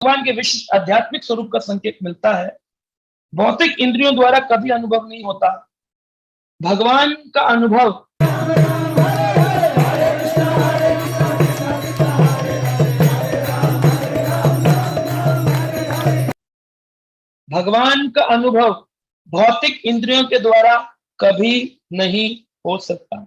भगवान के विशिष्ट आध्यात्मिक स्वरूप का संकेत मिलता है। भौतिक इंद्रियों द्वारा कभी अनुभव नहीं होता। भगवान का अनुभव भगवान का अनुभव भौतिक इंद्रियों के द्वारा कभी नहीं हो सकता।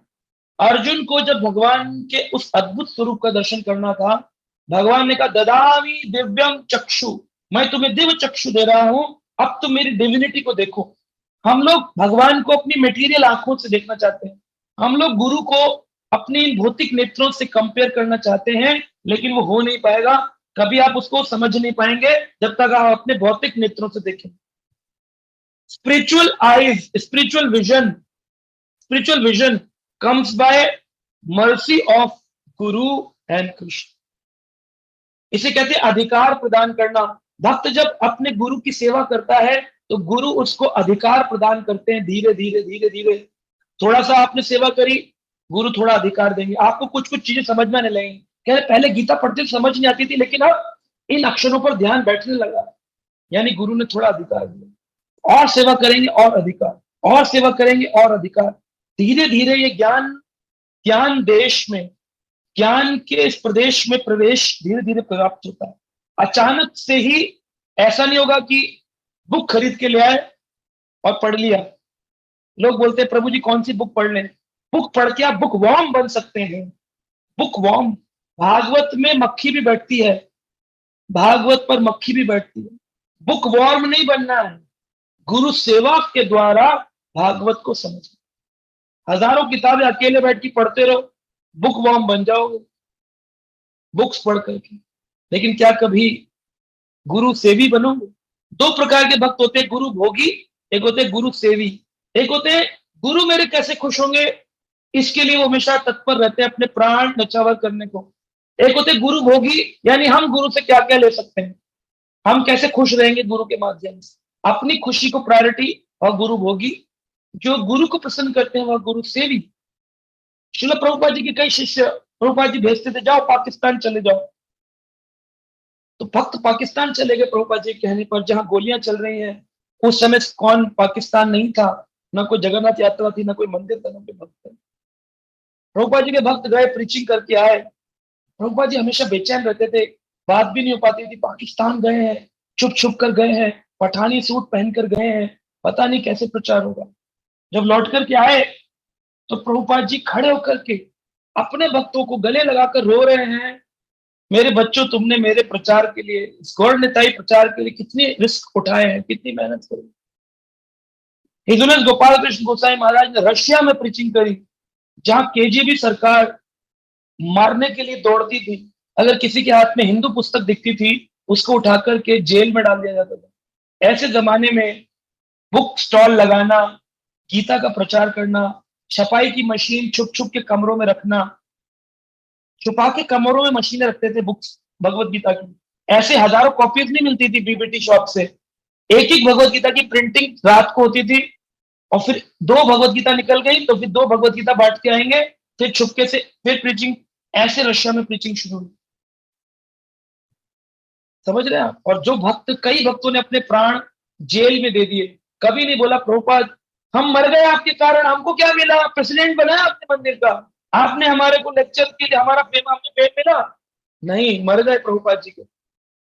अर्जुन को जब भगवान के उस अद्भुत स्वरूप का दर्शन करना था, भगवान ने कहा ददामि दिव्यम चक्षु, मैं तुम्हें दिव्य चक्षु दे रहा हूं, अब तुम मेरी डिविनिटी को देखो। हम लोग भगवान को अपनी मटेरियल आंखों से देखना चाहते हैं, हम लोग गुरु को अपनी भौतिक नेत्रों से कंपेयर करना चाहते हैं, लेकिन वो हो नहीं पाएगा। कभी आप उसको समझ नहीं पाएंगे जब तक आप अपने भौतिक नेत्रों से देखें। Spiritual eyes, spiritual vision comes by mercy of Guru and Krishna। इसे कहते हैं अधिकार प्रदान करना। भक्त जब अपने गुरु की सेवा करता है तो गुरु उसको अधिकार प्रदान करते हैं। धीरे धीरे धीरे धीरे थोड़ा सा आपने सेवा करी, गुरु थोड़ा अधिकार देंगे आपको। कुछ कुछ चीजें समझ में आने लगेंगी। कह रहे पहले गीता पढ़ते समझ नहीं आती थी, लेकिन अब इन अक्षरों पर ध्यान बैठने लगा, यानी गुरु ने थोड़ा अधिकार दिया। और सेवा करेंगे और अधिकार, और सेवा करेंगे और अधिकार। धीरे धीरे ये ज्ञान देश में, ज्ञान के इस प्रदेश में प्रवेश धीरे धीरे प्राप्त होता है। अचानक से ही ऐसा नहीं होगा कि बुक खरीद के ले आए और पढ़ लिया। लोग बोलते हैं प्रभु जी कौन सी बुक पढ़ लें। बुक पढ़ के आप बुक वॉर्म बन सकते हैं। बुक वॉर्म, भागवत में मक्खी भी बैठती है, भागवत पर मक्खी भी बैठती है। बुक वॉर्म नहीं बनना है, गुरु सेवा के द्वारा भागवत को समझना। हजारों किताबें अकेले बैठ के पढ़ते रहो, बुक वॉर्म बन जाओगे बुक्स पढ़ करके। लेकिन क्या कभी गुरु सेवी बनोगे? दो प्रकार के भक्त होते हैं, गुरु भोगी, एक होते हैं गुरु सेवी। एक होते हैं गुरु मेरे कैसे खुश होंगे, इसके लिए वो हमेशा तत्पर रहते हैं अपने प्राण नचावर करने को। एक होते गुरु भोगी, यानी हम गुरु से क्या क्या ले सकते हैं, हम कैसे खुश रहेंगे गुरु के माध्यम से, अपनी खुशी को प्रायोरिटी। और गुरु भोगी जो गुरु को प्रसन्न करते हैं वह गुरु सेवी। श्रील प्रभुपाद जी के कई शिष्य प्रभुपाद जी भेजते थे जाओ पाकिस्तान चले जाओ, तो भक्त पाकिस्तान चले गए प्रभुपाद जी के कहने पर, जहां गोलियां चल रही हैं। उस समय कौन पाकिस्तान नहीं था, ना कोई जगन्नाथ यात्रा थी, ना कोई मंदिर था, ना कोई भक्त। प्रभुपाद जी के भक्त गए, प्रीचिंग करके आए। प्रभुपाद जी हमेशा बेचैन रहते थे, बात भी नहीं हो पाती थी। पाकिस्तान गए हैं, छुप छुप कर गए हैं, पठानी सूट पहनकर गए हैं, पता नहीं कैसे प्रचार होगा। जब लौट करके आए तो प्रभुपाद जी खड़े होकर के अपने भक्तों को गले लगाकर रो रहे हैं, मेरे बच्चों तुमने मेरे प्रचार के लिए, इस गौर निताई प्रचार के लिए कितने रिस्क उठाए हैं, कितनी मेहनत करी। हिज ऑनर गोपाल कृष्ण गोसाई महाराज ने रशिया में प्रीचिंग करी, जहां केजीबी सरकार मारने के लिए दौड़ती थी। अगर किसी के हाथ में हिंदू पुस्तक दिखती थी उसको उठाकर के जेल में डाल दिया जाता था। ऐसे जमाने में बुक स्टॉल लगाना, गीता का प्रचार करना, छपाई की मशीन छुप छुप के कमरों में रखना, छुपा के कमरों में मशीनें रखते थे बुक्स भगवत गीता की। ऐसे हजारों कॉपीज नहीं मिलती थी बीबीटी शॉप से, एक एक भगवत गीता की प्रिंटिंग रात को होती थी, और फिर दो भगवत गीता निकल गई तो फिर दो भगवत गीता बांट के आएंगे, फिर छुपके से फिर प्रीचिंग। ऐसे रशिया में प्रीचिंग शुरू हुई, समझ रहे हैं आप। और जो भक्त, कई भक्तों ने अपने प्राण जेल में दे दिए, कभी नहीं बोला प्रभुपाद हम मर गए आपके कारण, हमको क्या मिला, प्रेसिडेंट बनाया आपने मंदिर का, आपने हमारे को लेक्चर किया, हमारा फेम आपने पेट मिला। नहीं, मर गए प्रभुपाद जी के।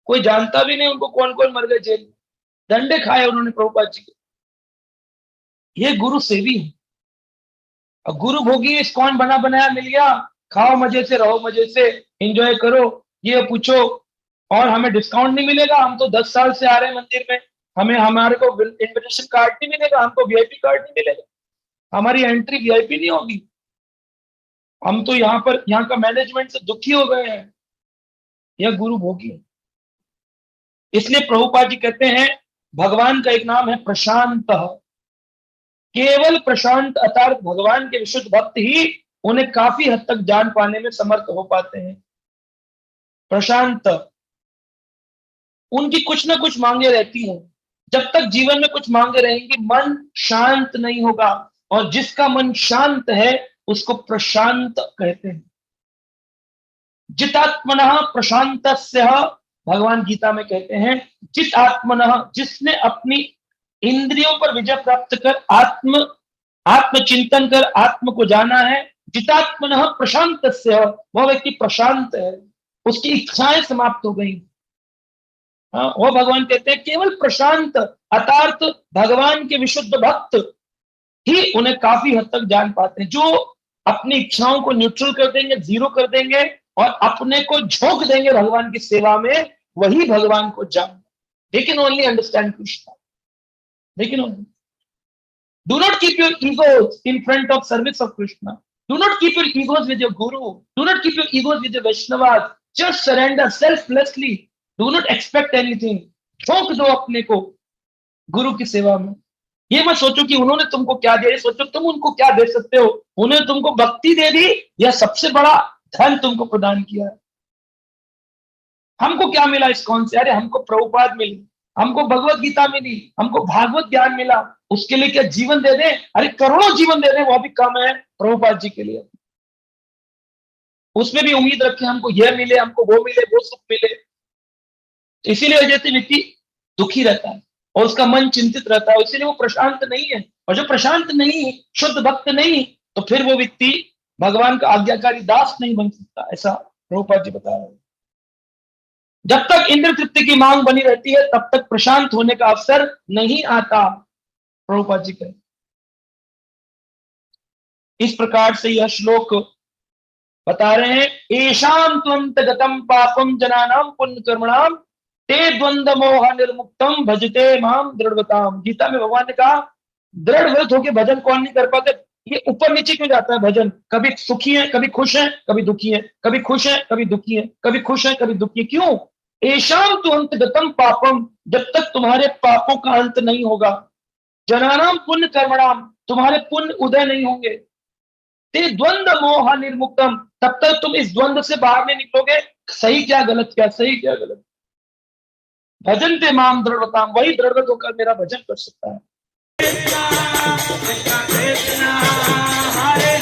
कोई जानता भी नहीं उनको कौन कौन मर गए जेल में, डंडे खाए उन्होंने प्रभुपाद जी के। ये गुरु सेवी है। और गुरु भोगी कौन बना बनाया मिल गया, खाओ मजे से, रहो मजे से, एंजॉय करो, ये पूछो और हमें डिस्काउंट नहीं मिलेगा, हम तो 10 साल से आ रहे हैं मंदिर में, हमें हमारे को इन्विटेशन कार्ड नहीं मिलेगा, हमको वीआईपी कार्ड नहीं मिलेगा, हमारी एंट्री वीआईपी नहीं होगी, हम तो यहाँ का मैनेजमेंट से दुखी हो गए हैं। यह गुरु भोगी है। इसलिए प्रभुपाद जी कहते हैं भगवान का एक नाम है प्रशांत। केवल प्रशांत अर्थात भगवान के विशुद्ध भक्त ही उन्हें काफी हद तक जान पाने में समर्थ हो पाते हैं। प्रशांत, उनकी कुछ ना कुछ मांगे रहती हैं। जब तक जीवन में कुछ मांगे रहेंगी मन शांत नहीं होगा, और जिसका मन शांत है उसको प्रशांत कहते हैं। जितात्मनः प्रशांतस्य भगवान गीता में कहते हैं, जित आत्मनः, जिसने अपनी इंद्रियों पर विजय प्राप्त कर आत्मचिंतन कर आत्म को जाना है, जितात्मनः प्रशांतस्य, वह व्यक्ति प्रशांत है, उसकी इच्छाएं समाप्त हो गई। हाँ, वो भगवान कहते हैं केवल प्रशांत अर्थात भगवान के विशुद्ध भक्त ही उन्हें काफी हद तक जान पाते हैं। जो अपनी इच्छाओं को न्यूट्रल कर देंगे, जीरो कर देंगे और अपने को झोंक देंगे भगवान की सेवा में, वही भगवान को जान। They can only understand Krishna, they can only. Do not keep your egos in front of service of Krishna, do not keep your egos with your guru, do not keep your egos with your Vaishnavas, just surrender selflessly, do not expect anything. झोंक दो अपने को गुरु की सेवा में। ये मत सोचो कि उन्होंने तुमको क्या दिया, ये सोचो तुम उनको क्या दे सकते हो। उन्होंने तुमको भक्ति दे दी या सबसे बड़ा धन तुमको प्रदान किया है। हमको क्या मिला इस्कॉन से? अरे हमको प्रभुपाद मिली, हमको भगवत गीता मिली, हमको भागवत ज्ञान मिला, उसके लिए क्या जीवन दे दे? अरे करोड़ों जीवन दे दे, वो भी कम है प्रभुपाद जी के लिए। उसमें भी उम्मीद रखे हमको यह मिले, हमको वो मिले, वो सुख मिले। इसीलिए जैसे व्यक्ति दुखी रहता है और उसका मन चिंतित रहता है, इसीलिए वो प्रशांत नहीं है। और जो प्रशांत नहीं, शुद्ध भक्त नहीं, तो फिर वो व्यक्ति भगवान का आज्ञाकारी दास नहीं बन सकता, ऐसा प्रभुपाद जी बता रहे हैं। जब तक इंद्र तृप्ति की मांग बनी रहती है तब तक प्रशांत होने का अवसर नहीं आता, प्रभुपाद जी कहते। इस प्रकार से यह श्लोक बता रहे हैं, एशाम त्वंत गतम पापम जनानाम पुण्य कर्मणाम ते द्वंद्व मोह निर्मुक्तम भजते माम दृढ़वताम। गीता में भगवान ने कहा दृढ़ व्रत होकर भजन कौन नहीं कर पाते? ये ऊपर नीचे क्यों जाता है भजन? कभी सुखी है, कभी खुश है, कभी दुखी है, कभी खुश है, कभी दुखी है, कभी खुश है, कभी दुखी है। क्यों? एशाम तु अंत गतम पापम, जब तक तुम्हारे पापों का अंत नहीं होगा, जनानाम पुण्य कर्मणाम, तुम्हारे पुण्य उदय नहीं होंगे, ते द्वंद्व मोह निर्मुक्तम, तब तक तुम इस द्वंद्व से बाहर नहीं निकलोगे। सही क्या गलत क्या, सही क्या गलत। भजन ते माम दृढ़वताम, वही दृढ़वत होकर मेरा भजन कर सकता है। कृष्णा कृष्णा हरे